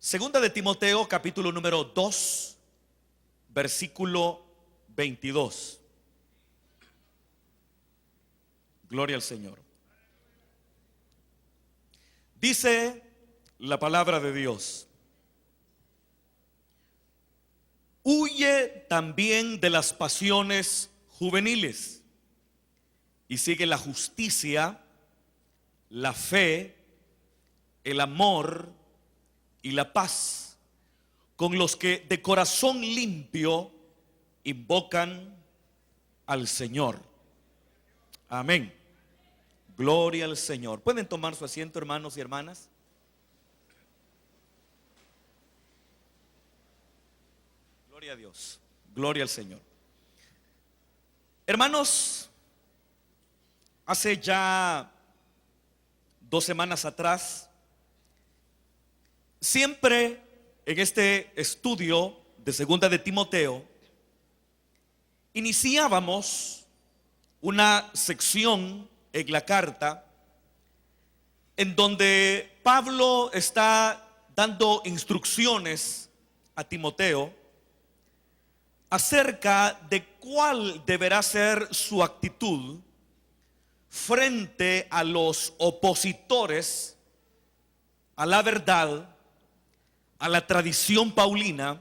Segunda de Timoteo, capítulo número 2, versículo 22. Gloria al Señor. Dice la palabra de Dios: huye también de las pasiones juveniles y sigue la justicia, la fe, el amor y la paz, con los que de corazón limpio invocan al Señor. Amén. Gloria al Señor. ¿Pueden tomar su asiento, hermanos y hermanas? Gloria a Dios. Gloria al Señor. Hermanos, hace ya 2 semanas atrás, siempre en este estudio de Segunda de Timoteo, iniciábamos una sección en la carta en donde Pablo está dando instrucciones a Timoteo acerca de cuál deberá ser su actitud frente a los opositores a la verdad, a la tradición paulina,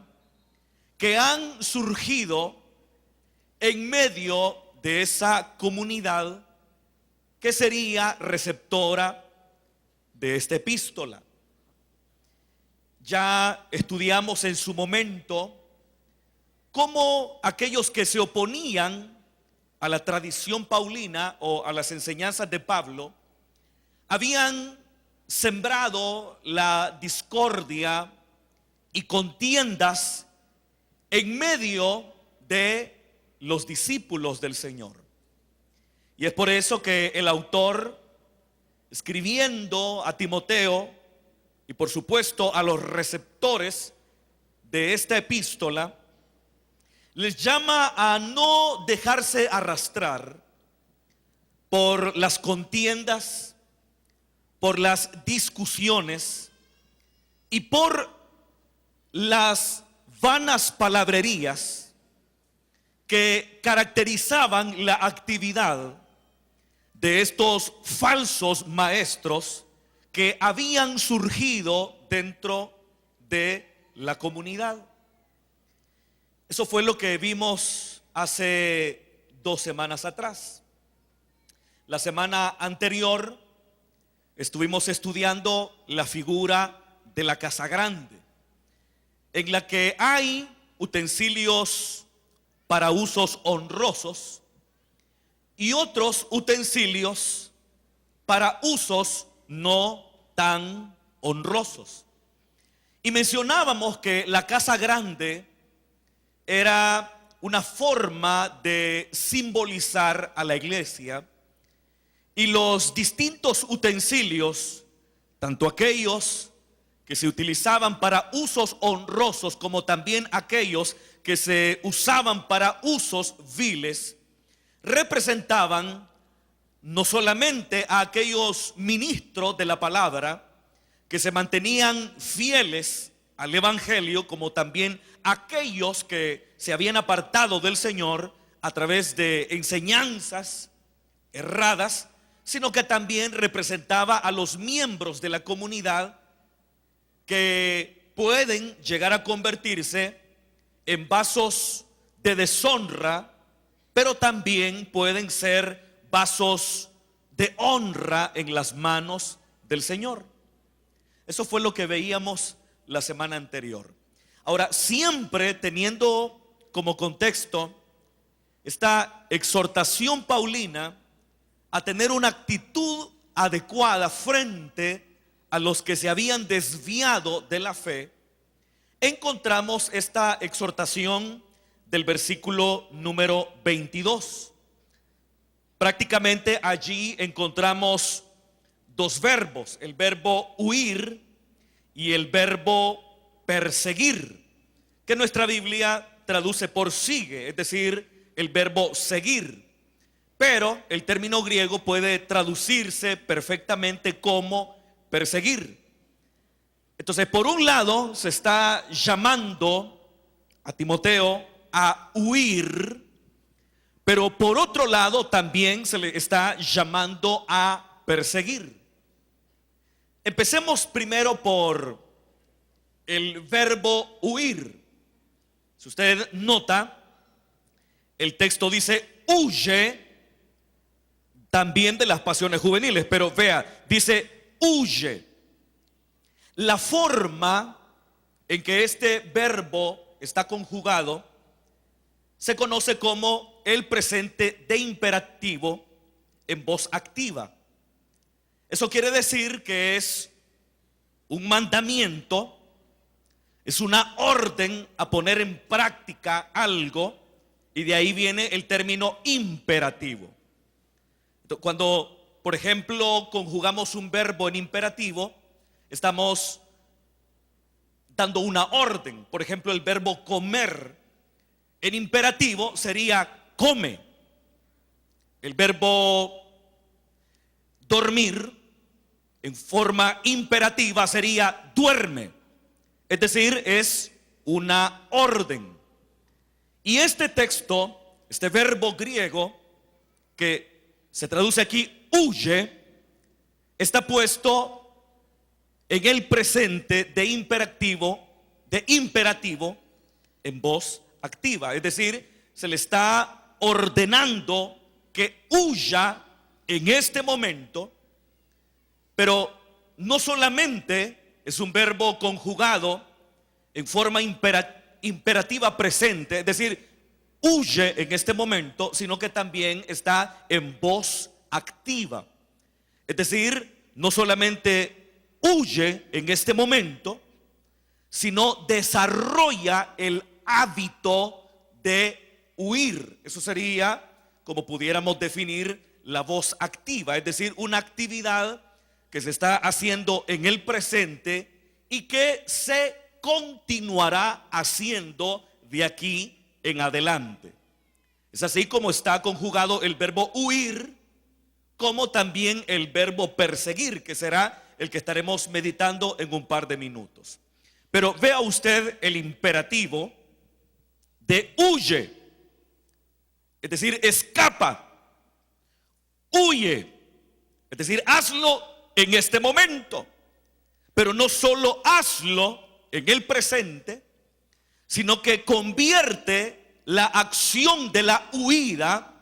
que han surgido en medio de esa comunidad que sería receptora de esta epístola. Ya estudiamos en su momento cómo aquellos que se oponían a la tradición paulina o a las enseñanzas de Pablo habían sembrado la discordia y contiendas en medio de los discípulos del Señor. Y es por eso que el autor, escribiendo a Timoteo y por supuesto a los receptores de esta epístola, les llama a no dejarse arrastrar por las contiendas, por las discusiones y por las vanas palabrerías que caracterizaban la actividad de estos falsos maestros que habían surgido dentro de la comunidad. Eso fue lo que vimos hace 2 semanas atrás. La semana anterior estuvimos estudiando la figura de la casa grande, en la que hay utensilios para usos honrosos y otros utensilios para usos no tan honrosos. Y mencionábamos que la casa grande era una forma de simbolizar a la iglesia, y los distintos utensilios, tanto aquellos que se utilizaban para usos honrosos como también aquellos que se usaban para usos viles, representaban no solamente a aquellos ministros de la palabra que se mantenían fieles al evangelio, como también aquellos que se habían apartado del Señor a través de enseñanzas erradas, sino que también representaba a los miembros de la comunidad que pueden llegar a convertirse en vasos de deshonra, pero también pueden ser vasos de honra en las manos del Señor. Eso fue lo que veíamos la semana anterior. Ahora, siempre teniendo como contexto esta exhortación paulina a tener una actitud adecuada frente a los que se habían desviado de la fe, encontramos esta exhortación del versículo número 22. Prácticamente allí encontramos 2 verbos, el verbo huir y el verbo perseguir, que nuestra Biblia traduce por sigue, es decir, el verbo seguir. Pero el término griego puede traducirse perfectamente como perseguir. Entonces, por un lado, se está llamando a Timoteo a huir, pero por otro lado también se le está llamando a perseguir. Empecemos primero por el verbo huir. Si usted nota, el texto dice huye también de las pasiones juveniles, pero vea, dice huye. La forma en que este verbo está conjugado se conoce como el presente de imperativo en voz activa. Eso quiere decir que es un mandamiento, es una orden a poner en práctica algo, y de ahí viene el término imperativo. Cuando, por ejemplo, conjugamos un verbo en imperativo, estamos dando una orden. Por ejemplo, el verbo comer en imperativo sería come. El verbo dormir en forma imperativa sería duerme. Es decir, es una orden. Y este texto, este verbo griego que se traduce aquí huye, está puesto en el presente de imperativo en voz activa. Es decir, se le está ordenando que huya en este momento, pero no solamente es un verbo conjugado en forma imperativa presente, es decir, huye en este momento, sino que también está en voz activa. Es decir, no solamente huye en este momento, sino desarrolla el hábito de huir. Eso sería como pudiéramos definir la voz activa, es decir, una actividad que se está haciendo en el presente y que se continuará haciendo de aquí en adelante. Es así como está conjugado el verbo huir, como también el verbo perseguir, que será el que estaremos meditando en un par de minutos. Pero vea usted el imperativo de huye, es decir, escapa, huye, es decir, hazlo en este momento. Pero no solo hazlo en el presente, sino que convierte la acción de la huida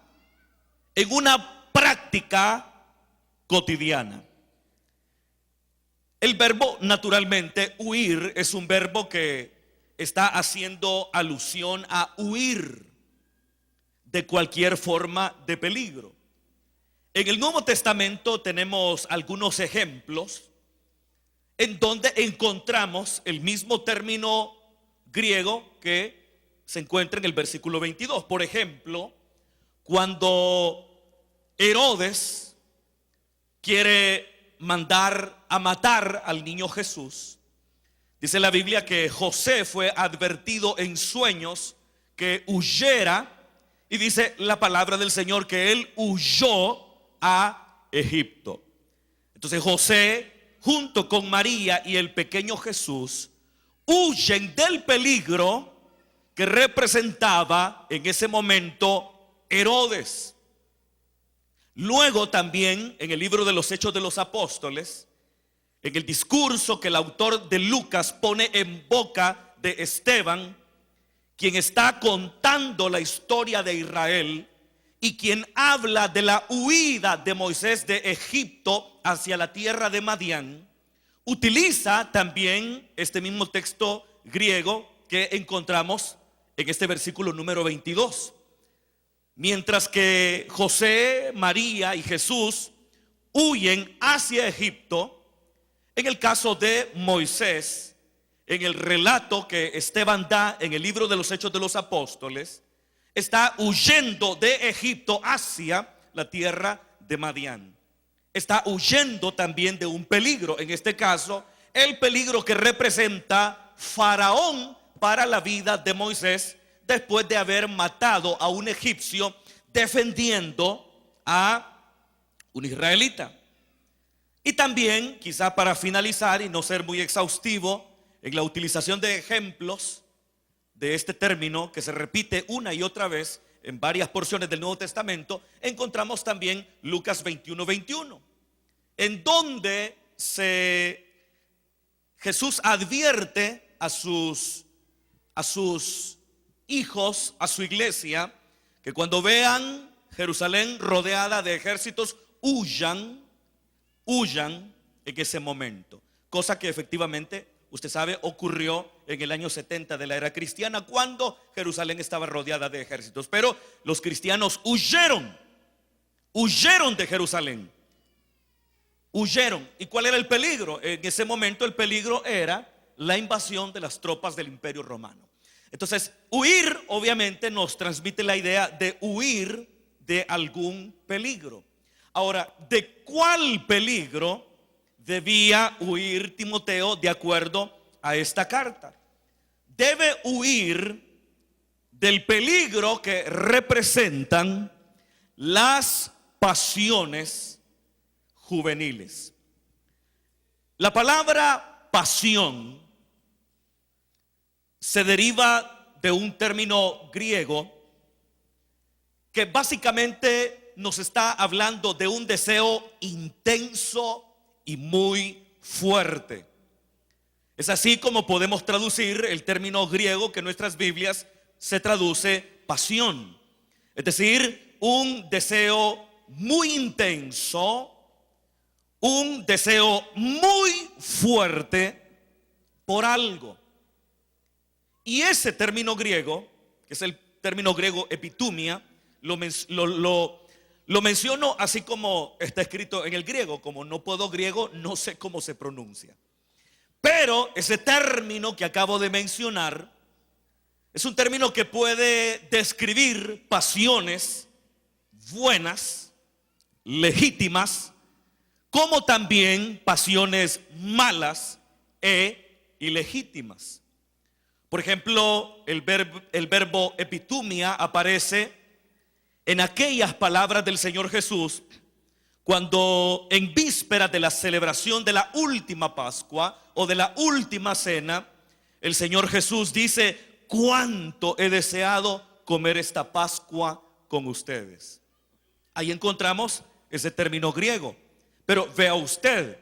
en una práctica cotidiana. El verbo, naturalmente, huir, es un verbo que está haciendo alusión a huir de cualquier forma de peligro. En el Nuevo Testamento tenemos algunos ejemplos en donde encontramos el mismo término griego que se encuentra en el versículo 22. Por ejemplo, cuando Herodes quiere mandar a matar al niño Jesús, dice la Biblia que José fue advertido en sueños que huyera, y dice la palabra del Señor que él huyó a Egipto. Entonces José, junto con María y el pequeño Jesús, huyen del peligro que representaba en ese momento Herodes. Luego también en el libro de los Hechos de los Apóstoles, en el discurso que el autor de Lucas pone en boca de Esteban, quien está contando la historia de Israel y quien habla de la huida de Moisés de Egipto hacia la tierra de Madián, utiliza también este mismo texto griego que encontramos en este versículo número 22. Mientras que José, María y Jesús huyen hacia Egipto, en el caso de Moisés, en el relato que Esteban da en el libro de los Hechos de los Apóstoles, está huyendo de Egipto hacia la tierra de Madián. Está huyendo también de un peligro, en este caso, el peligro que representa Faraón para la vida de Moisés, después de haber matado a un egipcio defendiendo a un israelita. Y también, quizá para finalizar y no ser muy exhaustivo, en la utilización de ejemplos de este término que se repite una y otra vez en varias porciones del Nuevo Testamento, encontramos también Lucas 21:21, en donde Jesús advierte a sus hijos, a su iglesia, que cuando vean Jerusalén rodeada de ejércitos, huyan en ese momento. Cosa que efectivamente, usted sabe, ocurrió en el año 70 de la era cristiana, cuando Jerusalén estaba rodeada de ejércitos. Pero los cristianos huyeron de Jerusalén. Huyeron. ¿Y cuál era el peligro? En ese momento el peligro era la invasión de las tropas del Imperio Romano. Entonces, huir obviamente nos transmite la idea de huir de algún peligro. Ahora, ¿de cuál peligro debía huir Timoteo de acuerdo a esta carta? Debe huir del peligro que representan las pasiones juveniles. La palabra pasión se deriva de un término griego que básicamente nos está hablando de un deseo intenso y muy fuerte. Es así como podemos traducir el término griego que en nuestras Biblias se traduce pasión. Es decir, un deseo muy intenso, un deseo muy fuerte por algo. Y ese término griego, que es el término griego epitumia, lo menciono así como está escrito en el griego. Como no puedo griego, no sé cómo se pronuncia. Pero ese término que acabo de mencionar es un término que puede describir pasiones buenas, legítimas, como también pasiones malas e ilegítimas. Por ejemplo, el verbo epitumia aparece en aquellas palabras del Señor Jesús cuando en víspera de la celebración de la última Pascua o de la última cena, el Señor Jesús dice: cuánto he deseado comer esta Pascua con ustedes. Ahí encontramos ese término griego. Pero vea usted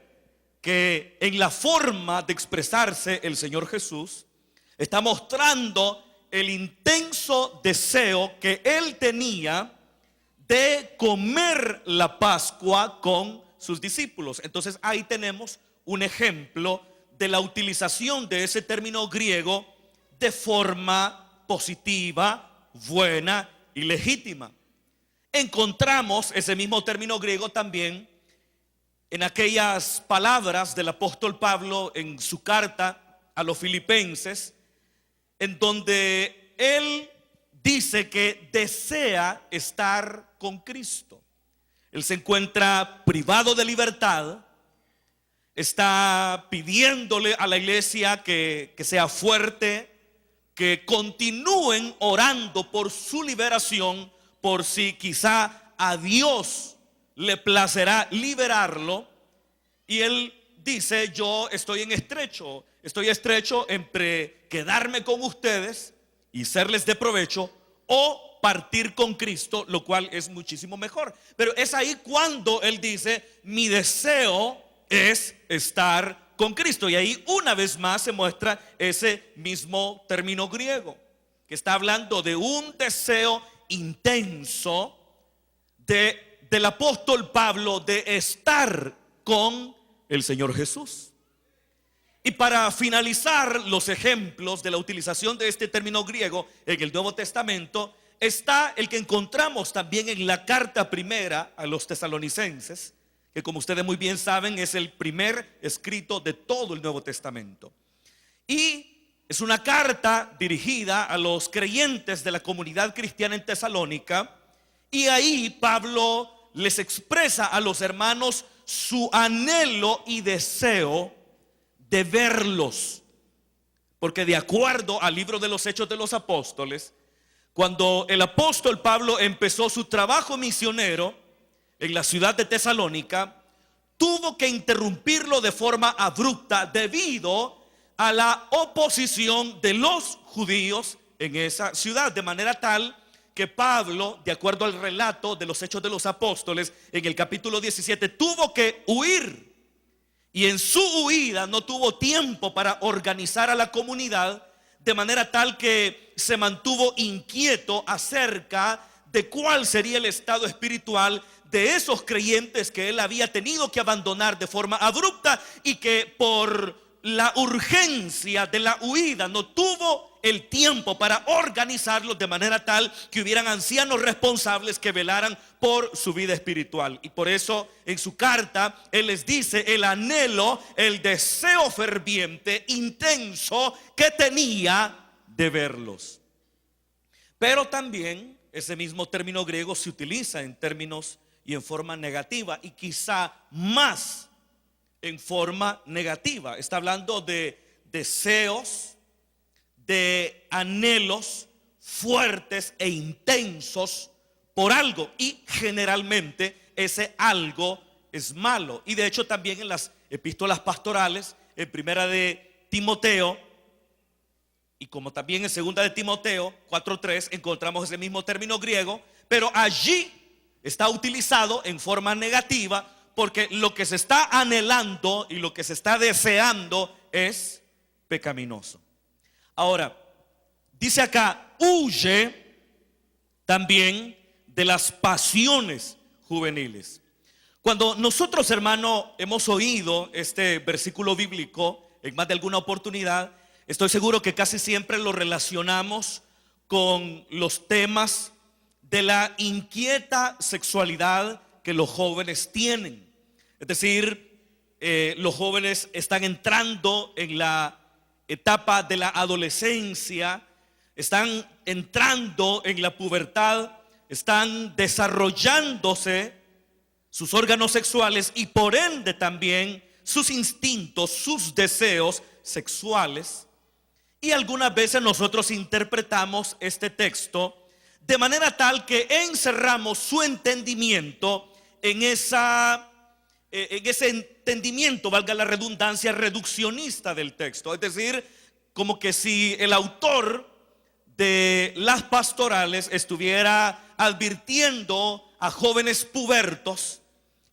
que en la forma de expresarse el Señor Jesús está mostrando el intenso deseo que él tenía de comer la Pascua con sus discípulos. Entonces ahí tenemos un ejemplo de la utilización de ese término griego de forma positiva, buena y legítima. Encontramos ese mismo término griego también en aquellas palabras del apóstol Pablo en su carta a los filipenses, en donde él dice que desea estar con Cristo. Él se encuentra privado de libertad, está pidiéndole a la iglesia que sea fuerte, que continúen orando por su liberación, por si quizá a Dios le placerá liberarlo. Y él dice: yo estoy estrecho entre quedarme con ustedes y serles de provecho, o partir con Cristo, lo cual es muchísimo mejor. Pero es ahí cuando él dice: mi deseo es estar con Cristo. Y ahí una vez más se muestra ese mismo término griego, que está hablando de un deseo intenso del apóstol Pablo de estar con el Señor Jesús. Y para finalizar los ejemplos de la utilización de este término griego en el Nuevo Testamento, está el que encontramos también en la carta primera a los tesalonicenses, que como ustedes muy bien saben es el primer escrito de todo el Nuevo Testamento. Y es una carta dirigida a los creyentes de la comunidad cristiana en Tesalónica, y ahí Pablo les expresa a los hermanos su anhelo y deseo de verlos, porque de acuerdo al libro de los Hechos de los Apóstoles, cuando el apóstol Pablo empezó su trabajo misionero en la ciudad de Tesalónica, tuvo que interrumpirlo de forma abrupta debido a la oposición de los judíos en esa ciudad, de manera tal que Pablo, de acuerdo al relato de los Hechos de los Apóstoles, en el capítulo 17, tuvo que huir, y en su huida no tuvo tiempo para organizar a la comunidad, de manera tal que se mantuvo inquieto acerca de cuál sería el estado espiritual de esos creyentes que él había tenido que abandonar de forma abrupta, y que por la urgencia de la huida no tuvo el tiempo para organizarlos de manera tal que hubieran ancianos responsables que velaran por su vida espiritual. Y por eso en su carta él les dice el anhelo, el deseo ferviente, intenso que tenía de verlos. Pero también ese mismo término griego se utiliza en términos y en forma negativa, y quizá más en forma negativa. Está hablando de deseos, de anhelos fuertes e intensos por algo, y generalmente ese algo es malo. Y de hecho también en las epístolas pastorales, en primera de Timoteo, y como también en segunda de Timoteo 4:3, encontramos ese mismo término griego, pero allí está utilizado en forma negativa, porque lo que se está anhelando y lo que se está deseando es pecaminoso. Ahora, dice acá, huye también de las pasiones juveniles. Cuando nosotros, hermano, hemos oído este versículo bíblico en más de alguna oportunidad, estoy seguro que casi siempre lo relacionamos con los temas de la inquieta sexualidad que los jóvenes tienen. Es decir, los jóvenes están entrando en la etapa de la adolescencia, están entrando en la pubertad, están desarrollándose sus órganos sexuales y por ende también sus instintos, sus deseos sexuales. Y algunas veces nosotros interpretamos este texto de manera tal que encerramos su entendimiento en ese entendimiento, valga la redundancia, reduccionista del texto. Es decir, como que si el autor de las pastorales estuviera advirtiendo a jóvenes pubertos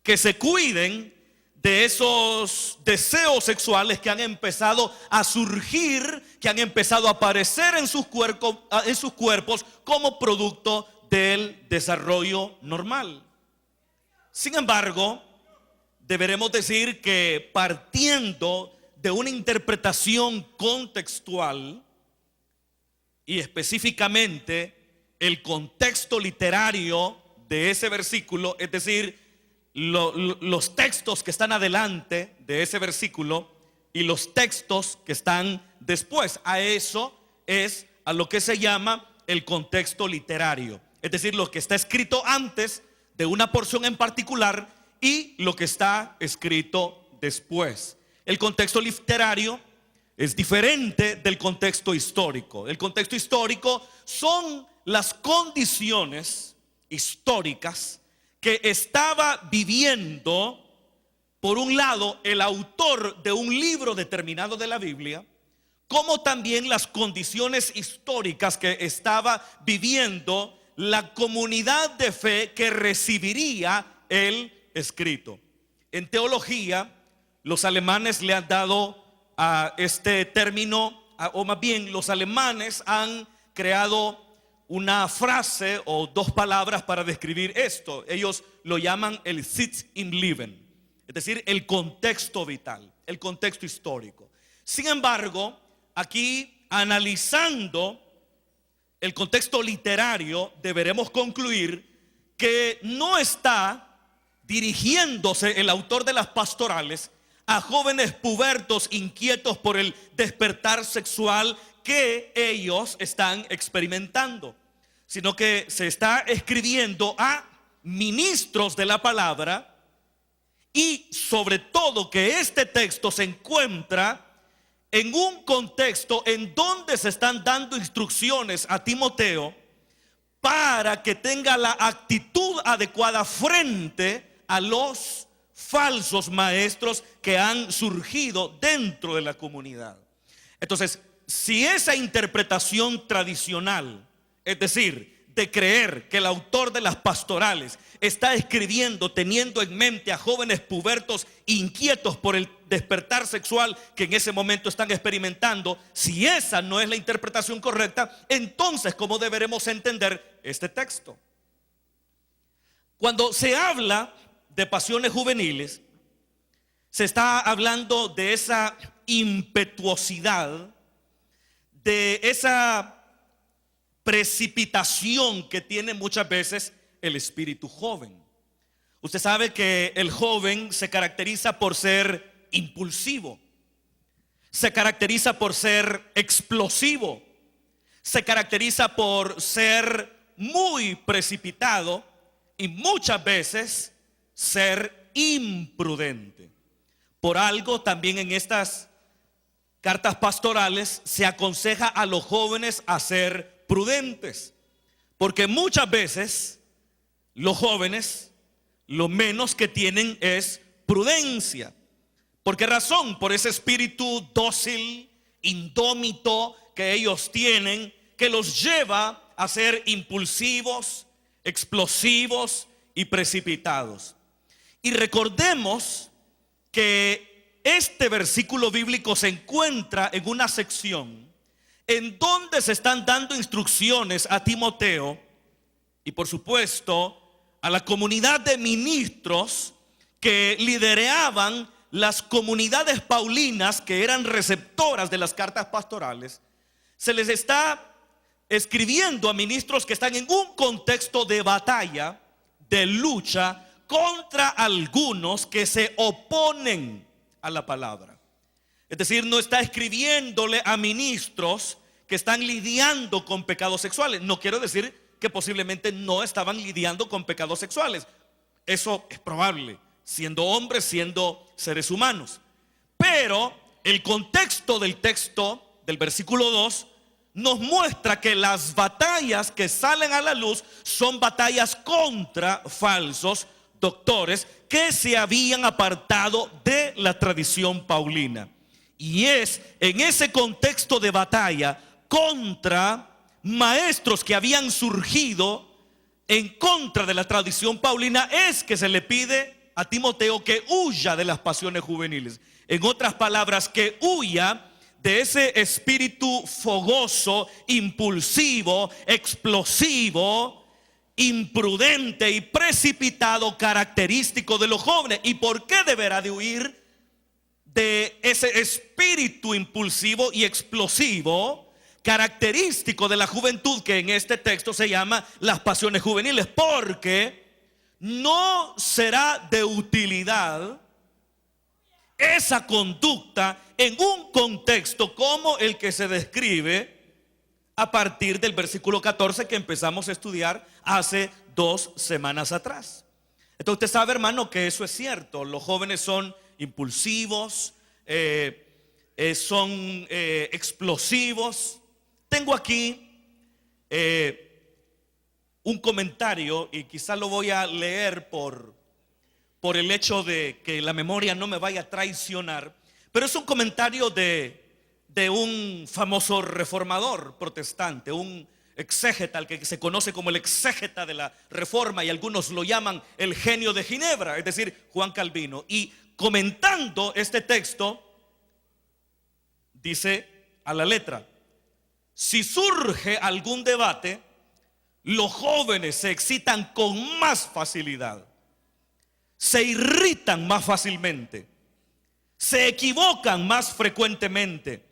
que se cuiden de esos deseos sexuales que han empezado a surgir, que han empezado a aparecer en sus cuerpos como producto del desarrollo normal. Sin embargo, deberemos decir que partiendo de una interpretación contextual, y específicamente el contexto literario de ese versículo, es decir, los textos que están adelante de ese versículo y los textos que están después, a eso es a lo que se llama el contexto literario. Es decir, lo que está escrito antes de una porción en particular y lo que está escrito después. El contexto literario es diferente del contexto histórico. El contexto histórico son las condiciones históricas que estaba viviendo, por un lado, el autor de un libro determinado de la Biblia, como también las condiciones históricas que estaba viviendo la comunidad de fe que recibiría el escrito. En teología, los alemanes le han dado a este término, o más bien los alemanes han creado una frase o dos palabras para describir esto. Ellos lo llaman el Sitz im Leben, es decir, el contexto vital, el contexto histórico. Sin embargo, aquí analizando el contexto literario, deberemos concluir que no está dirigiéndose el autor de las pastorales a jóvenes pubertos inquietos por el despertar sexual que ellos están experimentando, sino que se está escribiendo a ministros de la palabra, y sobre todo que este texto se encuentra en un contexto en donde se están dando instrucciones a Timoteo para que tenga la actitud adecuada frente a los falsos maestros que han surgido dentro de la comunidad. Entonces, si esa interpretación tradicional, es decir, de creer que el autor de las pastorales está escribiendo teniendo en mente a jóvenes pubertos inquietos por el despertar sexual que en ese momento están experimentando, si esa no es la interpretación correcta, entonces ¿cómo deberemos entender este texto? Cuando se habla de pasiones juveniles, se está hablando de esa impetuosidad, de esa precipitación que tiene muchas veces el espíritu joven. Usted sabe que el joven se caracteriza por ser impulsivo, se caracteriza por ser explosivo, se caracteriza por ser muy precipitado y muchas veces ser imprudente. Por algo también en estas cartas pastorales se aconseja a los jóvenes a ser prudentes, porque muchas veces los jóvenes lo menos que tienen es prudencia. ¿Por qué razón? Por ese espíritu dócil, indómito que ellos tienen, que los lleva a ser impulsivos, explosivos y precipitados. Y recordemos que este versículo bíblico se encuentra en una sección en donde se están dando instrucciones a Timoteo y por supuesto a la comunidad de ministros que lideraban las comunidades paulinas que eran receptoras de las cartas pastorales. Se les está escribiendo a ministros que están en un contexto de batalla, de lucha contra algunos que se oponen a la palabra. Es decir, no está escribiéndole a ministros que están lidiando con pecados sexuales. No quiero decir que posiblemente no estaban lidiando con pecados sexuales. Eso es probable, siendo hombres, siendo seres humanos. Pero el contexto del texto del versículo 2 nos muestra que las batallas que salen a la luz son batallas contra falsos doctores que se habían apartado de la tradición paulina. Y es en ese contexto de batalla contra maestros que habían surgido en contra de la tradición paulina es que se le pide a Timoteo que huya de las pasiones juveniles. En otras palabras, que huya de ese espíritu fogoso, impulsivo, explosivo, imprudente y precipitado característico de los jóvenes. ¿Y por qué deberá de huir de ese espíritu impulsivo y explosivo característico de la juventud, que en este texto se llama las pasiones juveniles? Porque no será de utilidad esa conducta en un contexto como el que se describe a partir del versículo 14 que empezamos a estudiar hace 2 semanas atrás. Entonces usted sabe, hermano, que eso es cierto. Los jóvenes son impulsivos, son explosivos. Tengo aquí un comentario y quizás lo voy a leer por el hecho de que la memoria no me vaya a traicionar, pero es un comentario de un famoso reformador protestante, un exégeta, al que se conoce como el exégeta de la Reforma, y algunos lo llaman el genio de Ginebra, es decir, Juan Calvino. Y comentando este texto, dice a la letra: si surge algún debate, los jóvenes se excitan con más facilidad, se irritan más fácilmente, se equivocan más frecuentemente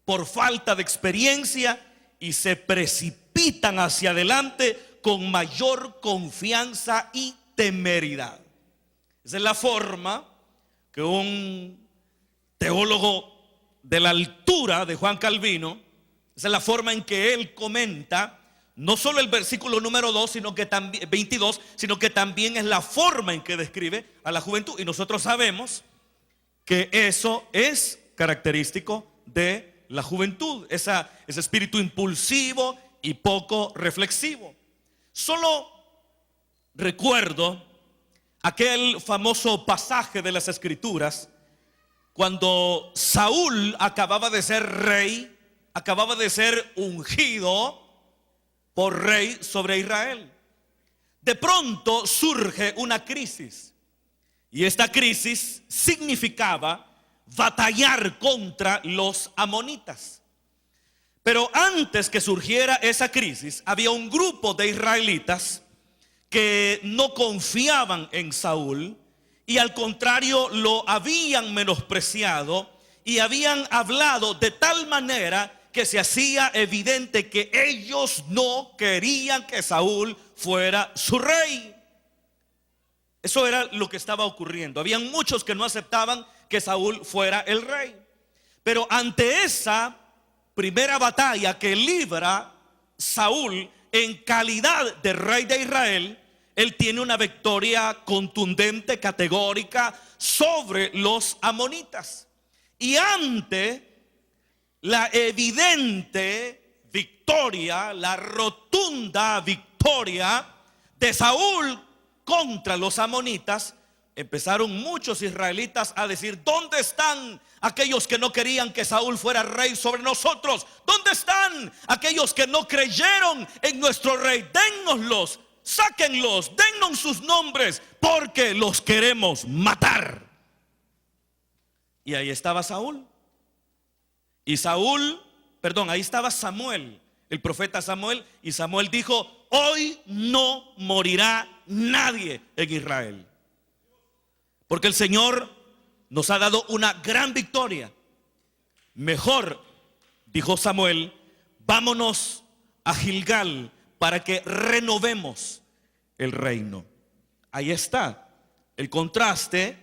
por falta de experiencia y se precipitan hacia adelante con mayor confianza y temeridad. Esa es la forma que un teólogo de la altura de Juan Calvino, esa es la forma en que él comenta no solo el versículo número 2, sino que también 22, sino que también es la forma en que describe a la juventud. Y nosotros sabemos que eso es característico de la juventud, ese espíritu impulsivo y poco reflexivo. Solo recuerdo aquel famoso pasaje de las Escrituras, cuando Saúl acababa de ser rey, acababa de ser ungido por rey sobre Israel. De pronto surge una crisis, y esta crisis significaba batallar contra los amonitas. Pero antes que surgiera esa crisis, había un grupo de israelitas que no confiaban en Saúl y al contrario lo habían menospreciado y habían hablado de tal manera que se hacía evidente que ellos no querían que Saúl fuera su rey. Eso era lo que estaba ocurriendo. Habían muchos que no aceptaban que Saúl fuera el rey. Pero ante esa primera batalla que libra Saúl en calidad de rey de Israel, él tiene una victoria contundente, categórica sobre los amonitas. Y ante la evidente victoria, la rotunda victoria de Saúl contra los amonitas, empezaron muchos israelitas a decir: ¿dónde están aquellos que no querían que Saúl fuera rey sobre nosotros? ¿Dónde están aquellos que no creyeron en nuestro rey? Dénnoslos, sáquenlos, dennos sus nombres, porque los queremos matar. Y ahí estaba Saúl. Ahí estaba Samuel, el profeta Samuel. Y Samuel dijo: hoy no morirá nadie en Israel, porque el Señor nos ha dado una gran victoria. Mejor, dijo Samuel, vámonos a Gilgal para que renovemos el reino. Ahí está el contraste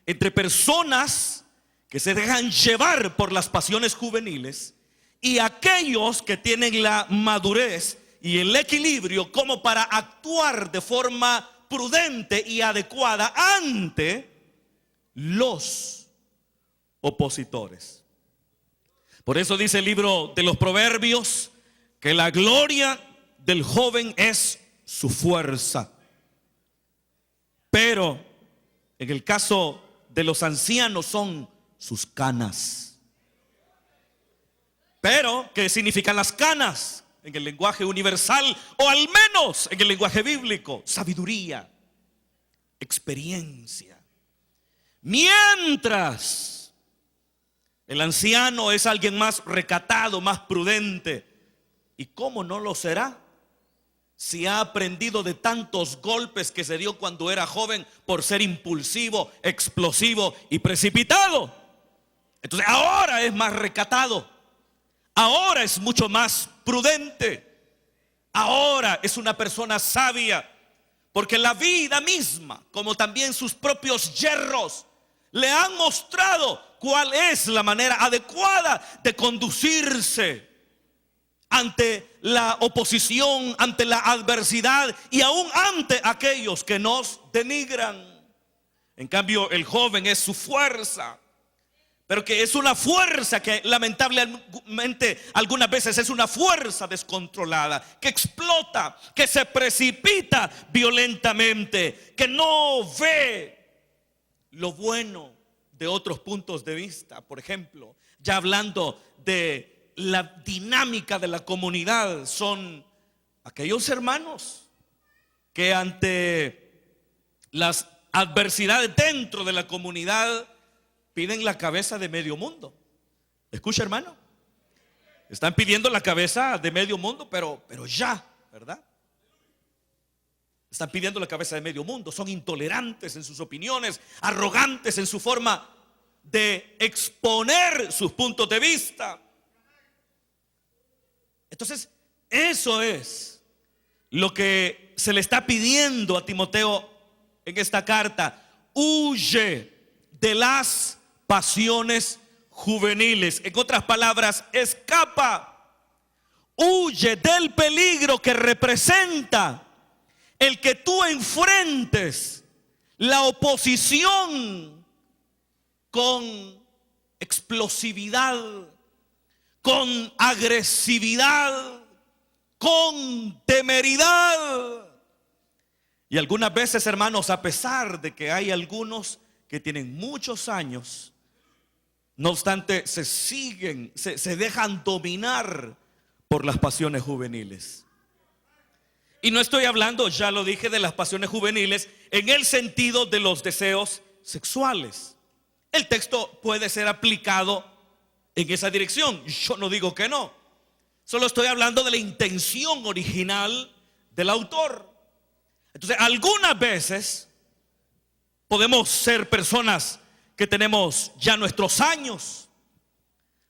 entre personas que se dejan llevar por las pasiones juveniles y aquellos que tienen la madurez y el equilibrio como para actuar de forma prudente y adecuada ante los opositores. Por eso dice el libro de los Proverbios que la gloria del joven es su fuerza, pero en el caso de los ancianos son sus canas. Pero, ¿qué significan las canas en el lenguaje universal, o al menos en el lenguaje bíblico? Sabiduría, experiencia. Mientras el anciano es alguien más recatado, más prudente. ¿Y cómo no lo será si ha aprendido de tantos golpes que se dio cuando era joven por ser impulsivo, explosivo y precipitado? Entonces ahora es más recatado, ahora es mucho más prudente, ahora es una persona sabia, porque la vida misma, como también sus propios yerros, le han mostrado cuál es la manera adecuada de conducirse ante la oposición, ante la adversidad y aún ante aquellos que nos denigran. En cambio, el joven es su fuerza, pero que es una fuerza que lamentablemente algunas veces es una fuerza descontrolada, que explota, que se precipita violentamente, que no ve lo bueno de otros puntos de vista. Por ejemplo, ya hablando de la dinámica de la comunidad, son aquellos hermanos que ante las adversidades dentro de la comunidad piden la cabeza de medio mundo. ¿Escucha, hermano? Están pidiendo la cabeza de medio mundo, pero ya, ¿verdad? Están pidiendo la cabeza de medio mundo. Son intolerantes en sus opiniones, arrogantes en su forma de exponer sus puntos de vista. Entonces, eso es lo que se le está pidiendo a Timoteo en esta carta. Huye de las pasiones juveniles. En otras palabras, escapa, huye del peligro que representa el que tú enfrentes la oposición con explosividad, con agresividad, con temeridad. Y algunas veces, hermanos, a pesar de que hay algunos que tienen muchos años, no obstante, se dejan dominar por las pasiones juveniles. Y no estoy hablando, ya lo dije, de las pasiones juveniles en el sentido de los deseos sexuales. El texto puede ser aplicado en esa dirección. Yo no digo que no. Solo estoy hablando de la intención original del autor. Entonces, algunas veces podemos ser personas que tenemos ya nuestros años.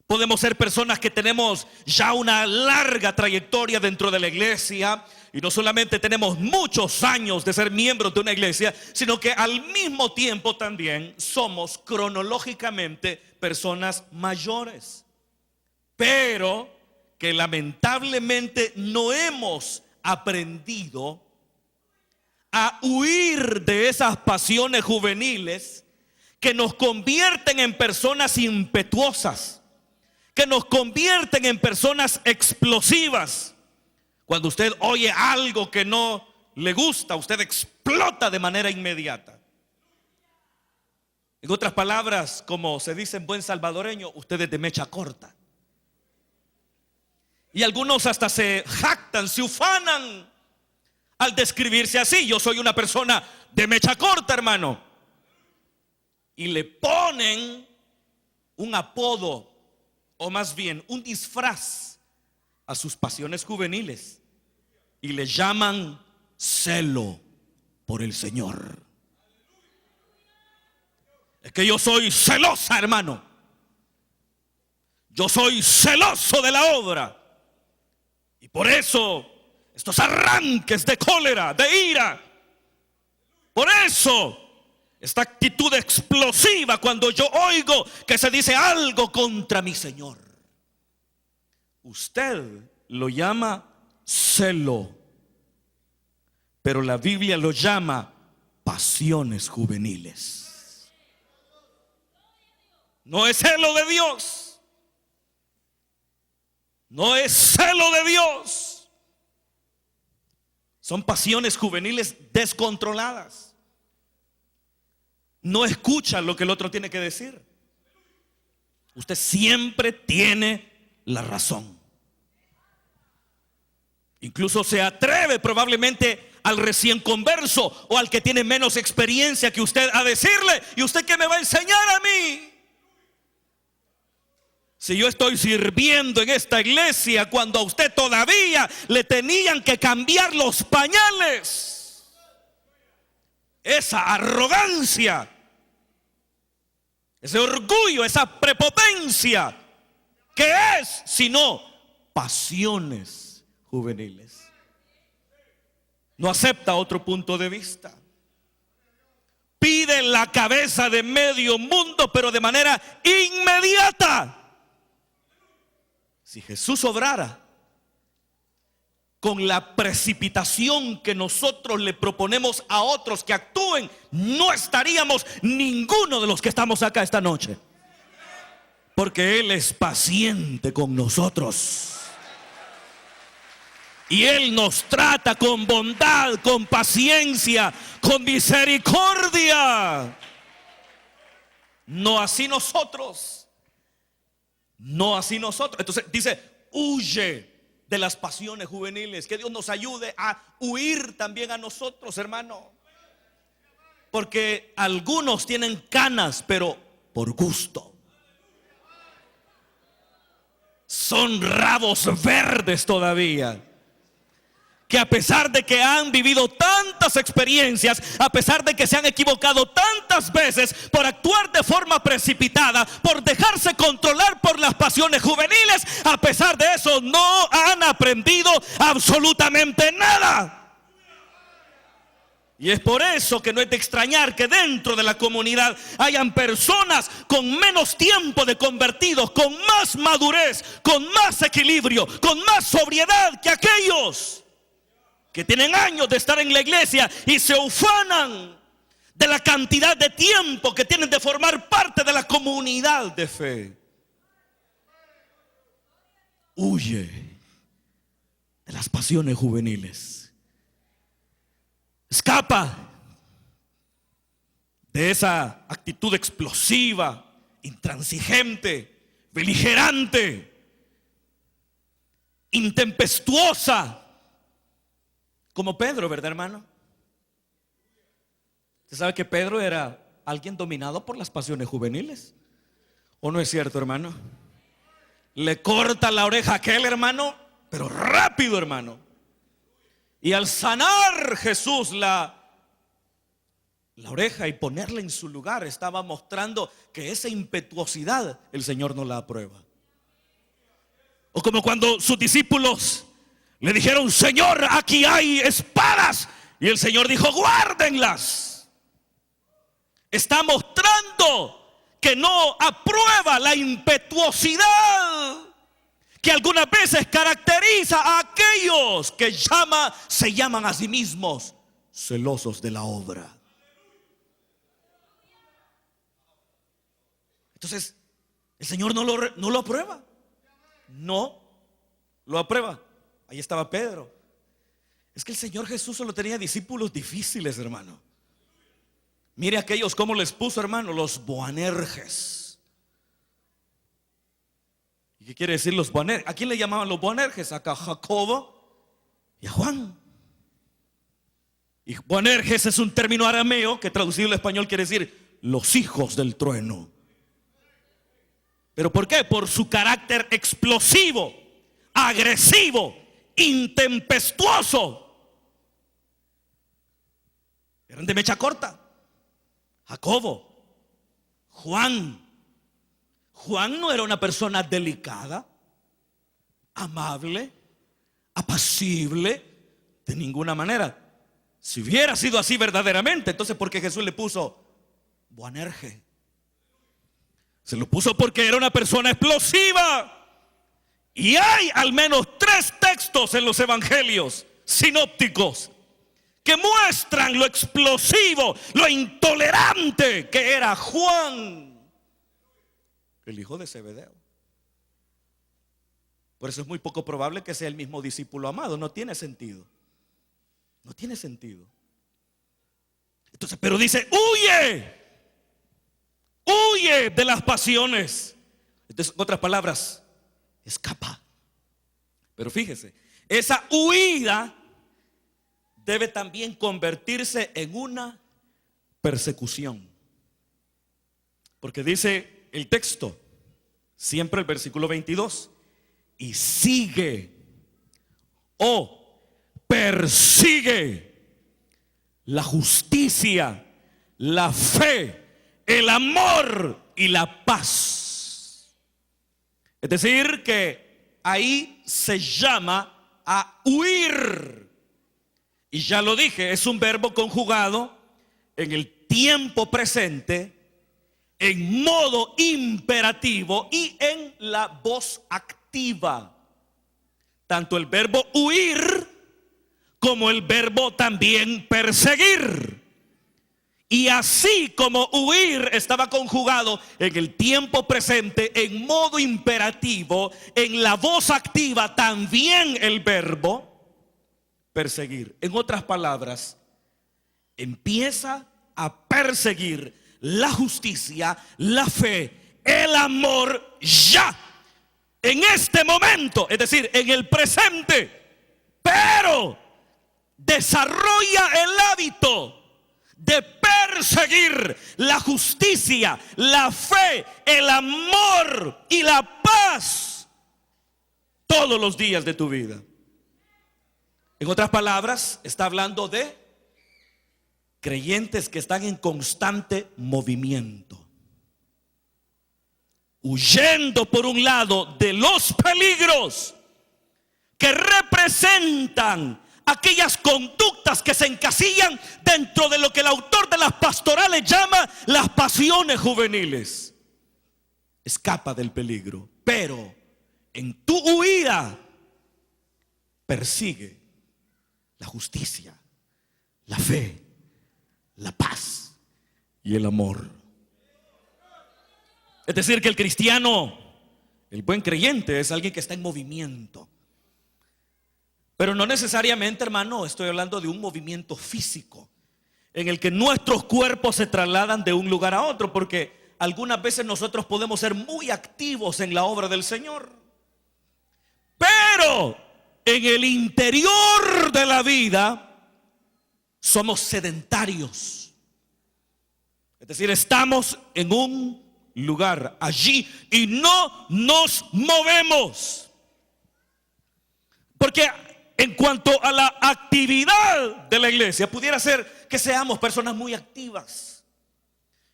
Podemos ser personas que tenemos ya una larga trayectoria dentro de la iglesia. Y no solamente tenemos muchos años de ser miembros de una iglesia, sino que al mismo tiempo también somos cronológicamente personas mayores. Pero que lamentablemente no hemos aprendido a huir de esas pasiones juveniles que nos convierten en personas impetuosas, que nos convierten en personas explosivas. Cuando usted oye algo que no le gusta, usted explota de manera inmediata. En otras palabras, como se dice en buen salvadoreño, usted es de mecha corta. Y algunos hasta se jactan, se ufanan al describirse así. Yo soy una persona de mecha corta, hermano. Y le ponen un apodo, o más bien un disfraz, a sus pasiones juveniles, y le llaman celo por el Señor. Es que yo soy celosa, hermano. Yo soy celoso de la obra. Y por eso estos arranques de cólera, de ira. Por eso esta actitud explosiva cuando yo oigo que se dice algo contra mi Señor. Usted lo llama celo, pero la Biblia lo llama pasiones juveniles. No es celo de Dios. No es celo de Dios. Son pasiones juveniles descontroladas. No escucha lo que el otro tiene que decir. Usted siempre tiene la razón. Incluso se atreve probablemente al recién converso o al que tiene menos experiencia que usted a decirle: ¿y usted qué me va a enseñar a mí? Si yo estoy sirviendo en esta iglesia cuando a usted todavía le tenían que cambiar los pañales. Esa arrogancia, ese orgullo, esa prepotencia, ¿qué es sino pasiones juveniles? No acepta otro punto de vista. Pide la cabeza de medio mundo, pero de manera inmediata. Si Jesús obrara con la precipitación que nosotros le proponemos a otros que actúen, no estaríamos ninguno de los que estamos acá esta noche. Porque Él es paciente con nosotros. Y Él nos trata con bondad, con paciencia, con misericordia. No así nosotros. No así nosotros. Entonces dice: huye de las pasiones juveniles. Que Dios nos ayude a huir también a nosotros, hermano. Porque algunos tienen canas, pero por gusto. Son rabos verdes todavía. Que a pesar de que han vivido tantas experiencias, a pesar de que se han equivocado tantas veces por actuar de forma precipitada, por dejarse controlar por las pasiones juveniles, a pesar de eso no han aprendido absolutamente nada. Y es por eso que no es de extrañar que dentro de la comunidad hayan personas con menos tiempo de convertidos, con más madurez, con más equilibrio, con más sobriedad que aquellos que tienen años de estar en la iglesia y se ufanan de la cantidad de tiempo que tienen de formar parte de la comunidad de fe. Huye de las pasiones juveniles. Escapa de esa actitud explosiva, intransigente, beligerante, intempestuosa, como Pedro, ¿verdad, hermano? Usted sabe que Pedro era alguien dominado por las pasiones juveniles, ¿o no es cierto, hermano? Le corta la oreja a aquel, hermano, pero rápido, hermano. Y al sanar Jesús la oreja y ponerla en su lugar, estaba mostrando que esa impetuosidad el Señor no la aprueba. O como cuando sus discípulos le dijeron: Señor, aquí hay espadas, y el Señor dijo: guárdenlas. Está mostrando que no aprueba la impetuosidad que algunas veces caracteriza a aquellos que se llaman a sí mismos celosos de la obra. Entonces, el Señor no lo aprueba. No lo aprueba. Ahí estaba Pedro. Es que el Señor Jesús solo tenía discípulos difíciles, hermano. Mire aquellos cómo les puso, hermano, los Boanerges. ¿Y qué quiere decir los Boanerges? ¿A quién le llamaban los Boanerges? A Jacobo y a Juan. Y Boanerges es un término arameo que traducido al español quiere decir los hijos del trueno. ¿Pero por qué? Por su carácter explosivo, agresivo, intempestuoso. Eran de mecha corta. Jacobo, Juan. Juan no era una persona delicada, amable, apacible, de ninguna manera. Si hubiera sido así verdaderamente, entonces ¿por qué Jesús le puso Boanerge? Se lo puso porque era una persona explosiva. Y hay al menos 3 textos en los evangelios sinópticos que muestran lo explosivo, lo intolerante que era Juan, el hijo de Zebedeo. Por eso es muy poco probable que sea el mismo discípulo amado. No tiene sentido. No tiene sentido. Entonces, pero dice: huye. Huye de las pasiones. Entonces, en otras palabras, escapa. Pero fíjese, esa huida debe también convertirse en una persecución. Porque dice el texto, siempre el versículo 22, y sigue o persigue la justicia, la fe, el amor y la paz. Es decir, que ahí se llama a huir. Y ya lo dije, es un verbo conjugado en el tiempo presente, en modo imperativo y en la voz activa. Tanto el verbo huir como el verbo también perseguir. Y así como huir estaba conjugado en el tiempo presente, en modo imperativo, en la voz activa también el verbo perseguir. En otras palabras, empieza a perseguir la justicia, la fe, el amor ya, en este momento, es decir, en el presente. Pero desarrolla el hábito de perseguir la justicia, la fe, el amor y la paz todos los días de tu vida. En otras palabras, está hablando de creyentes que están en constante movimiento, huyendo por un lado de los peligros que representan aquellas conductas que se encasillan dentro de lo que el autor de las pastorales llama las pasiones juveniles. Escapa del peligro, pero en tu huida persigue la justicia, la fe, la paz y el amor. Es decir, que el cristiano, el buen creyente, es alguien que está en movimiento. Pero no necesariamente, hermano, estoy hablando de un movimiento físico en el que nuestros cuerpos se trasladan de un lugar a otro, porque algunas veces nosotros podemos ser muy activos en la obra del Señor, pero en el interior de la vida somos sedentarios. Es decir, estamos en un lugar allí y no nos movemos. Porque en cuanto a la actividad de la iglesia, pudiera ser que seamos personas muy activas.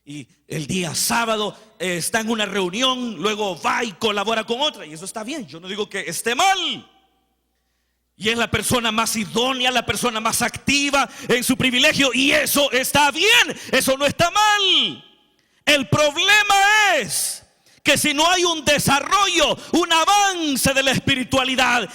Y el día sábado está en una reunión, luego va y colabora con otra. Y eso está bien, yo no digo que esté mal. Y es la persona más idónea, la persona más activa en su privilegio. Y eso está bien, eso no está mal. El problema es que si no hay un desarrollo, un avance de la espiritualidad,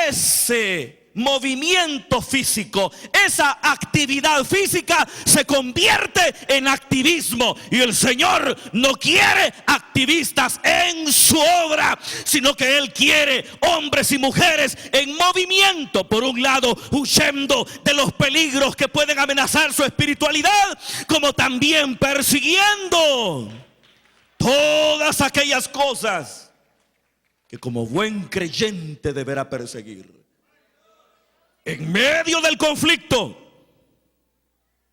ese movimiento físico, esa actividad física se convierte en activismo. Y el Señor no quiere activistas en su obra, sino que Él quiere hombres y mujeres en movimiento. Por un lado, huyendo de los peligros que pueden amenazar su espiritualidad, como también persiguiendo todas aquellas cosas que como buen creyente deberá perseguir en medio del conflicto.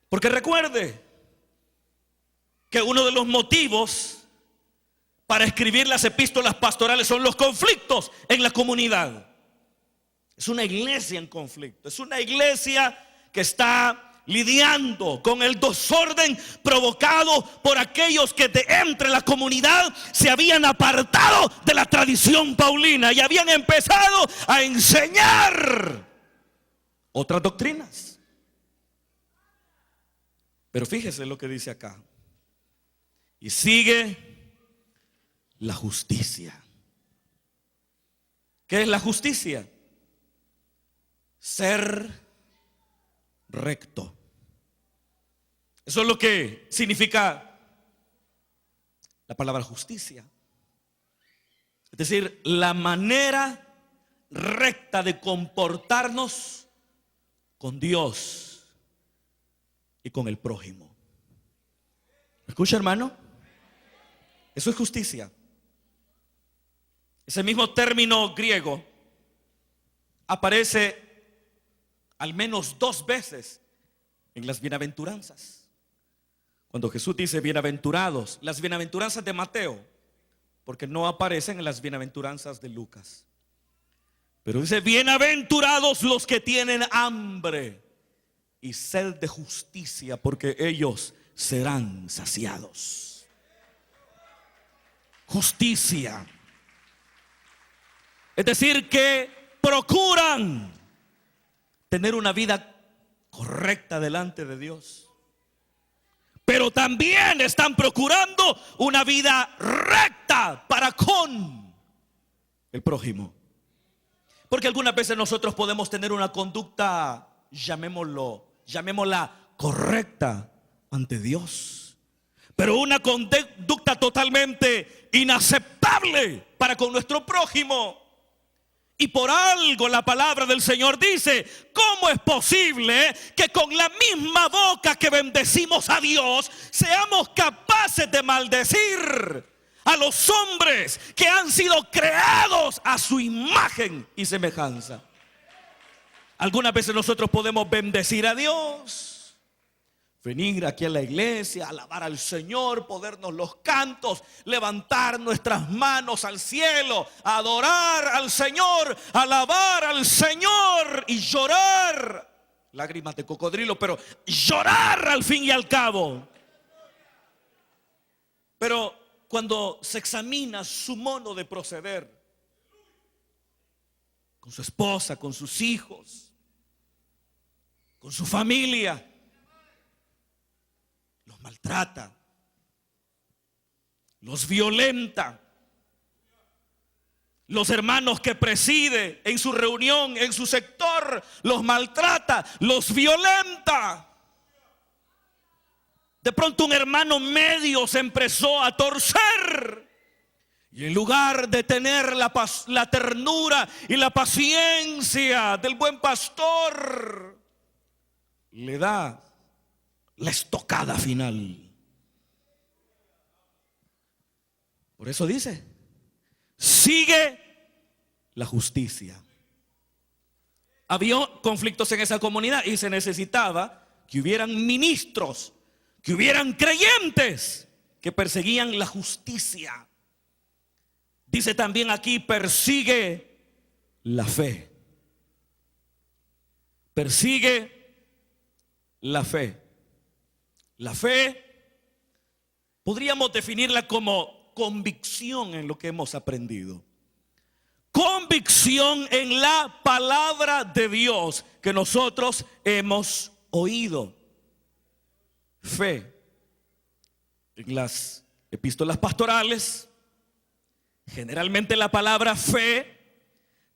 Porque recuerde que uno de los motivos para escribir las epístolas pastorales son los conflictos en la comunidad. Es una iglesia en conflicto, es una iglesia que está lidiando con el desorden provocado por aquellos que de entre la comunidad se habían apartado de la tradición paulina y habían empezado a enseñar otras doctrinas. Pero fíjese lo que dice acá: y sigue la justicia. ¿Qué es la justicia? Ser recto. Eso es lo que significa la palabra justicia. Es decir, la manera recta de comportarnos con Dios y con el prójimo. ¿Me escucha, hermano? Eso es justicia. Ese mismo término griego aparece al menos 2 veces en las bienaventuranzas. Cuando Jesús dice bienaventurados, las bienaventuranzas de Mateo, porque no aparecen en las bienaventuranzas de Lucas. Pero dice: bienaventurados los que tienen hambre y sed de justicia, porque ellos serán saciados. Justicia. Es decir, que procuran tener una vida correcta delante de Dios, pero también están procurando una vida recta para con el prójimo. Porque algunas veces nosotros podemos tener una conducta, llamémosla correcta ante Dios, pero una conducta totalmente inaceptable para con nuestro prójimo. Y por algo la palabra del Señor dice: ¿cómo es posible que con la misma boca que bendecimos a Dios seamos capaces de maldecir a los hombres que han sido creados a su imagen y semejanza? Algunas veces nosotros podemos bendecir a Dios, venir aquí a la iglesia, alabar al Señor, ponernos los cantos, levantar nuestras manos al cielo, adorar al Señor, alabar al Señor y llorar, lágrimas de cocodrilo, pero llorar al fin y al cabo. Pero cuando se examina su modo de proceder con su esposa, con sus hijos, con su familia, los maltrata, los violenta. Los hermanos que preside en su reunión, en su sector, los maltrata, los violenta. De pronto un hermano medio se empezó a torcer Y en lugar de tener la ternura y la paciencia del buen pastor, le da la estocada final. Por eso dice, sigue la justicia. Había conflictos en esa comunidad y se necesitaba que hubieran ministros, que hubieran creyentes que perseguían la justicia. Dice también aquí, persigue la fe. Persigue la fe. La fe podríamos definirla como convicción en lo que hemos aprendido. Convicción en la palabra de Dios que nosotros hemos oído. Fe. En las epístolas pastorales, generalmente la palabra fe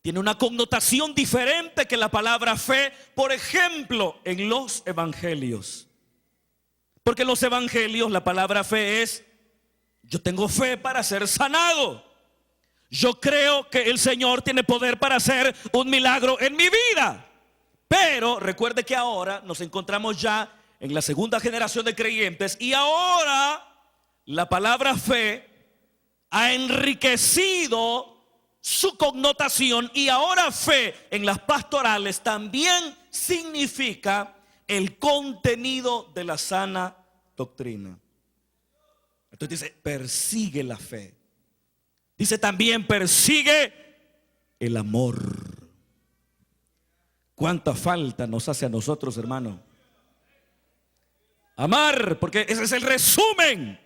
tiene una connotación diferente que la palabra fe, por ejemplo, en los evangelios. Porque en los evangelios la palabra fe es: yo tengo fe para ser sanado. Yo creo que el Señor tiene poder para hacer un milagro en mi vida. Pero recuerde que ahora nos encontramos ya en la segunda generación de creyentes y ahora la palabra fe ha enriquecido su connotación y ahora fe en las pastorales también significa el contenido de la sana doctrina. Entonces dice, persigue la fe. Dice también, persigue el amor. ¿Cuánta falta nos hace a nosotros, hermano? Amar, porque ese es el resumen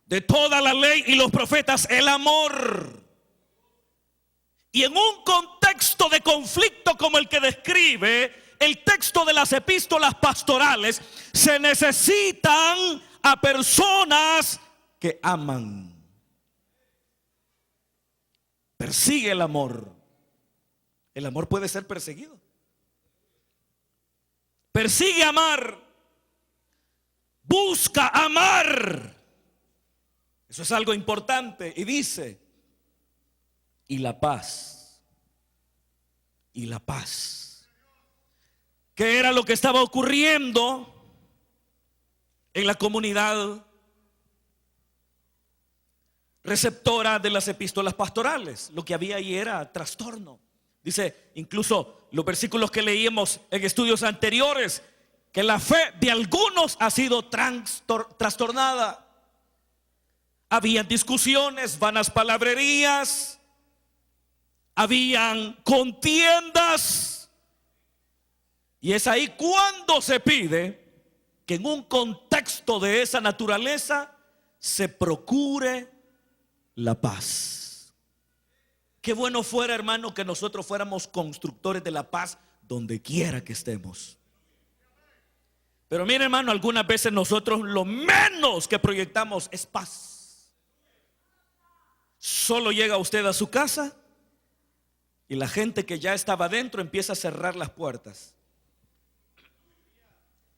de toda la ley y los profetas, el amor. Y en un contexto de conflicto como el que describe el texto de las epístolas pastorales, se necesitan a personas que aman. Persigue el amor. El amor puede ser perseguido. Persigue amar. Busca amar. Eso es algo importante. Y dice, y la paz. Y la paz. ¿Qué era lo que estaba ocurriendo en la comunidad receptora de las epístolas pastorales? Lo que había ahí era trastorno. Dice incluso los versículos que leíamos en estudios anteriores, que la fe de algunos ha sido trastornada. Habían discusiones, vanas palabrerías, habían contiendas. Y es ahí cuando se pide que en un contexto de esa naturaleza se procure la paz. Qué bueno fuera, hermano, que nosotros fuéramos constructores de la paz donde quiera que estemos. Pero mire, hermano, algunas veces nosotros lo menos que proyectamos es paz. Solo llega usted a su casa y la gente que ya estaba adentro empieza a cerrar las puertas.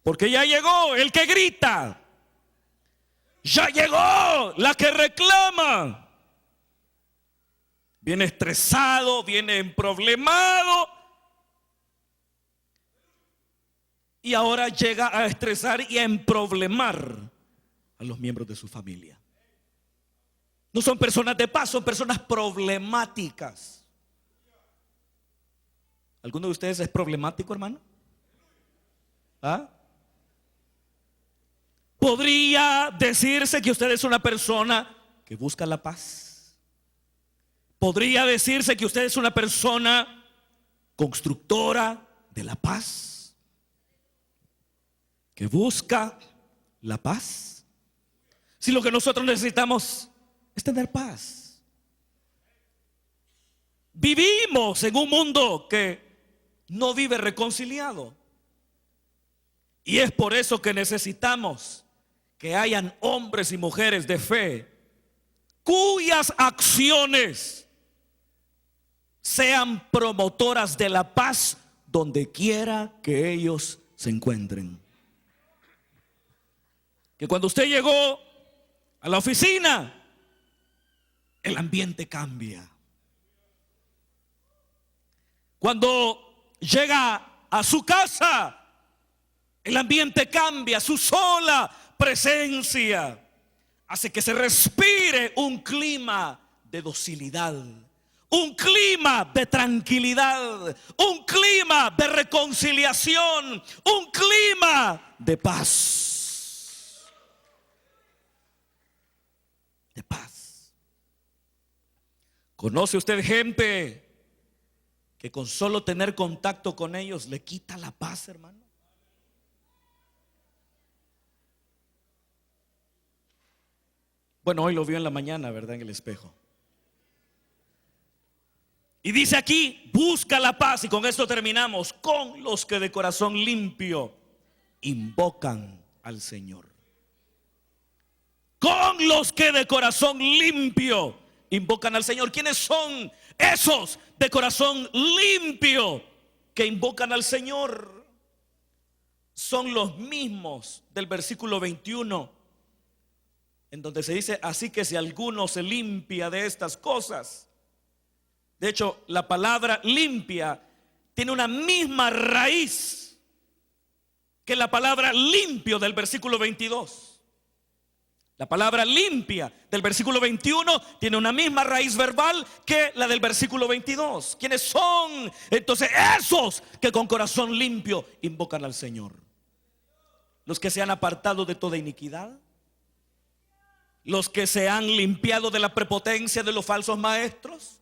Porque ya llegó el que grita. Ya llegó la que reclama. Viene estresado, viene emproblemado. Y ahora llega a estresar y a emproblemar a los miembros de su familia. No son personas de paz, son personas problemáticas. ¿Alguno de ustedes es problemático, hermano? ¿Ah? ¿Podría decirse que usted es una persona que busca la paz? ¿Podría decirse que usted es una persona constructora de la paz? ¿Que busca la paz? Si lo que nosotros necesitamos es tener paz. Vivimos en un mundo que no vive reconciliado. Y es por eso que necesitamos que hayan hombres y mujeres de fe cuyas acciones sean promotoras de la paz donde quiera que ellos se encuentren. Que cuando usted llegó a la oficina, el ambiente cambia. Cuando llega a su casa, el ambiente cambia. Su sola presencia hace que se respire un clima de docilidad, un clima de tranquilidad, un clima de reconciliación, un clima de paz. De paz. ¿Conoce usted gente que con solo tener contacto con ellos le quita la paz, hermano? Bueno, hoy lo vio en la mañana, ¿verdad? En el espejo. Y dice aquí, busca la paz. Y con esto terminamos. Con los que de corazón limpio invocan al Señor. Con los que de corazón limpio invocan al Señor. ¿Quiénes son esos de corazón limpio que invocan al Señor? Son los mismos del versículo 21, en donde se dice: así que si alguno se limpia de estas cosas. De hecho, la palabra limpia tiene una misma raíz que la palabra limpio del versículo 22. La palabra limpia del versículo 21 tiene una misma raíz verbal que la del versículo 22. ¿Quiénes son entonces esos que con corazón limpio invocan al Señor? Los que se han apartado de toda iniquidad, los que se han limpiado de la prepotencia de los falsos maestros,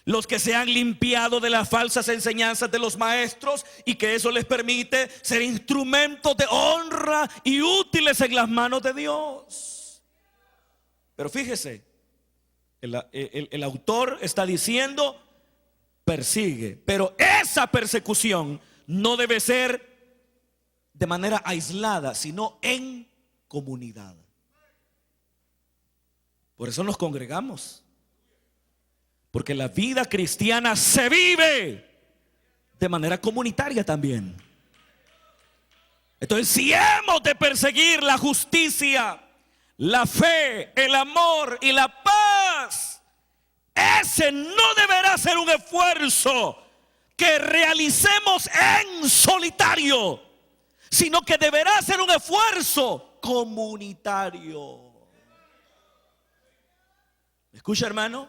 los que se han limpiado de las falsas enseñanzas de los maestros, y que eso les permite ser instrumentos de honra y útiles en las manos de Dios. Pero fíjese, el autor está diciendo: persigue, pero esa persecución no debe ser de manera aislada, sino en comunidad. Por eso nos congregamos, porque la vida cristiana se vive de manera comunitaria también. Entonces, si hemos de perseguir la justicia, la fe, el amor y la paz, ese no deberá ser un esfuerzo que realicemos en solitario, sino que deberá ser un esfuerzo comunitario. ¿Me escucha, hermano?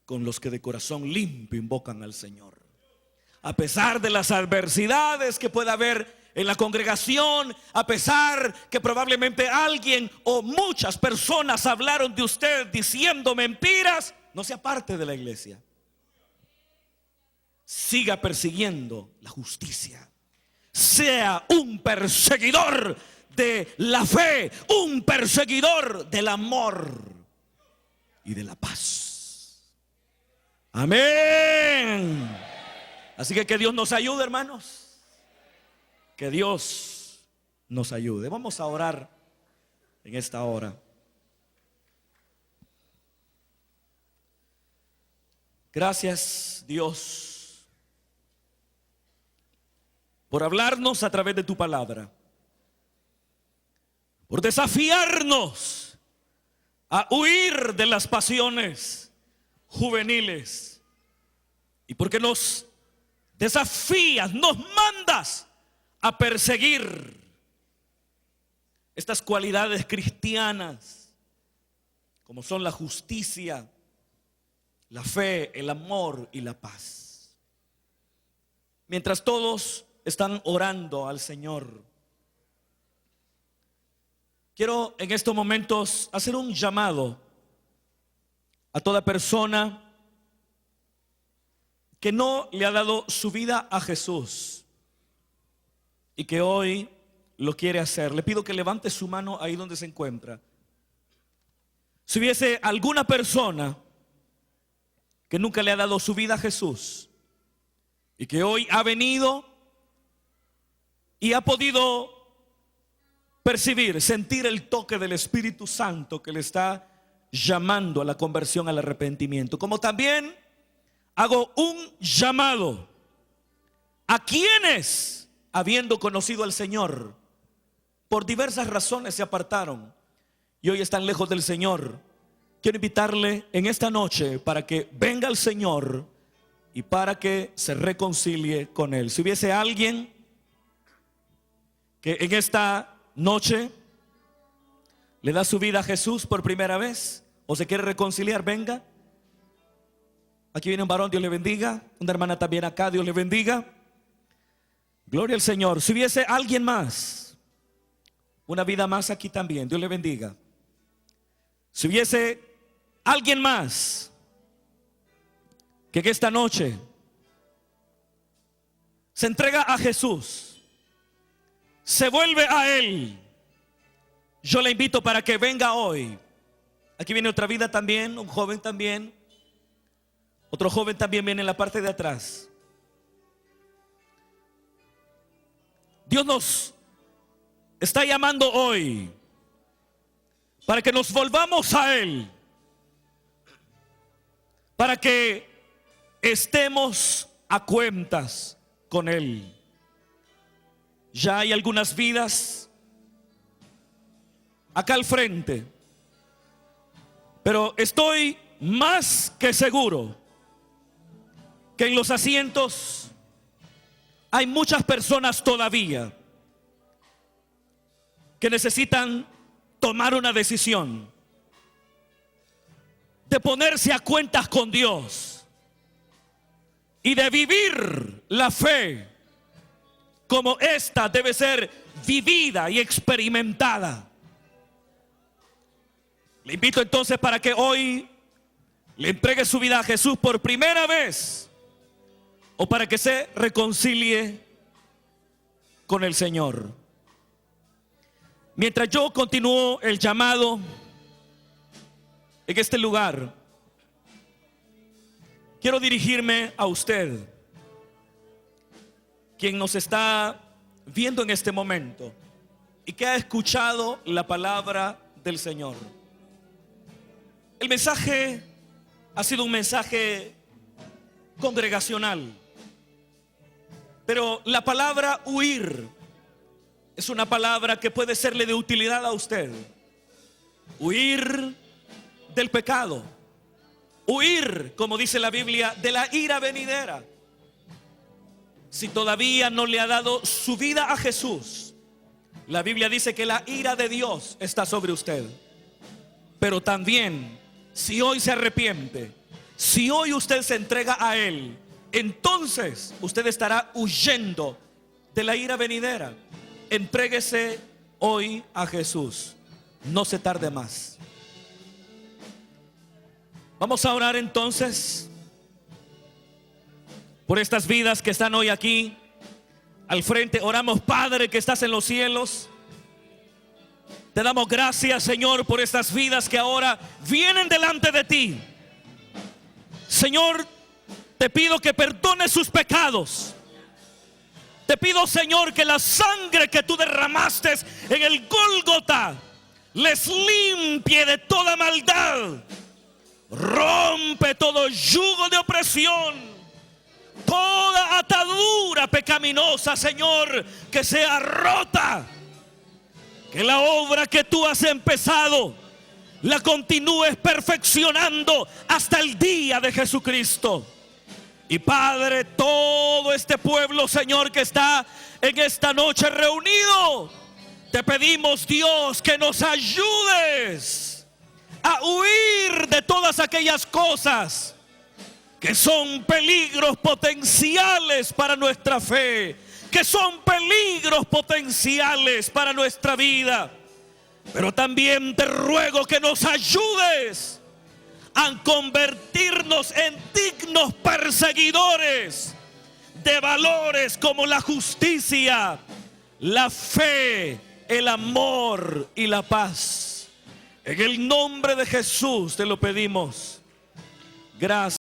Con los que de corazón limpio invocan al Señor. A pesar de las adversidades que pueda haber en la congregación, a pesar que probablemente alguien o muchas personas hablaron de usted diciendo mentiras, no se aparte de la iglesia. Siga persiguiendo la justicia. Sea un perseguidor de la fe, un perseguidor del amor y de la paz. Amén. Así que Dios nos ayude, hermanos. Que Dios nos ayude. Vamos a orar en esta hora. Gracias, Dios, por hablarnos a través de tu palabra, por desafiarnos a huir de las pasiones juveniles, y porque nos desafías, nos mandas a perseguir estas cualidades cristianas, como son la justicia, la fe, el amor y la paz. Mientras todos están orando al Señor, quiero en estos momentos hacer un llamado a toda persona que no le ha dado su vida a Jesús y que hoy lo quiere hacer. Le pido que levante su mano ahí donde se encuentra. Si hubiese alguna persona que nunca le ha dado su vida a Jesús y que hoy ha venido y ha podido percibir, sentir el toque del Espíritu Santo que le está llamando a la conversión, al arrepentimiento, como también hago un llamado a quienes, habiendo conocido al Señor, por diversas razones se apartaron y hoy están lejos del Señor, quiero invitarle en esta noche para que venga al Señor y para que se reconcilie con Él. Si hubiese alguien que en esta noche le da su vida a Jesús por primera vez o se quiere reconciliar, venga. Aquí viene un varón, Dios le bendiga. Una hermana también acá, Dios le bendiga. Gloria al Señor. Si hubiese alguien más, una vida más aquí también, Dios le bendiga. Si hubiese alguien más que esta noche se entrega a Jesús, se vuelve a Él, yo le invito para que venga hoy. Aquí viene otra vida también, un joven también. Otro joven también viene en la parte de atrás. Dios nos está llamando hoy para que nos volvamos a Él, para que estemos a cuentas con Él. Ya hay algunas vidas acá al frente, pero estoy más que seguro que en los asientos hay muchas personas todavía que necesitan tomar una decisión de ponerse a cuentas con Dios y de vivir la fe como esta debe ser vivida y experimentada. Le invito entonces para que hoy le entregue su vida a Jesús por primera vez o para que se reconcilie con el Señor. Mientras yo continúo el llamado en este lugar, quiero dirigirme a usted, quien nos está viendo en este momento y que ha escuchado la palabra del Señor. El mensaje ha sido un mensaje congregacional, pero la palabra huir es una palabra que puede serle de utilidad a usted. Huir del pecado, huir, como dice la Biblia, de la ira venidera. Si todavía no le ha dado su vida a Jesús, la Biblia dice que la ira de Dios está sobre usted. Pero también, si hoy se arrepiente, si hoy usted se entrega a Él, entonces usted estará huyendo de la ira venidera. Entréguese hoy a Jesús, no se tarde más. Vamos a orar entonces por estas vidas que están hoy aquí al frente. Oramos, Padre que estás en los cielos. Te damos gracias, Señor, por estas vidas que ahora vienen delante de ti. Señor, te pido que perdones sus pecados. Te pido, Señor, que la sangre que tú derramaste en el Gólgota les limpie de toda maldad. Rompe todo yugo de opresión, toda atadura pecaminosa, Señor, que sea rota. Que la obra que tú has empezado la continúes perfeccionando hasta el día de Jesucristo. Y Padre, todo este pueblo, Señor, que está en esta noche reunido, te pedimos, Dios, que nos ayudes a huir de todas aquellas cosas que son peligros potenciales para nuestra fe, que son peligros potenciales para nuestra vida. Pero también te ruego que nos ayudes a convertirnos en dignos perseguidores de valores como la justicia, la fe, el amor y la paz. En el nombre de Jesús te lo pedimos. Gracias.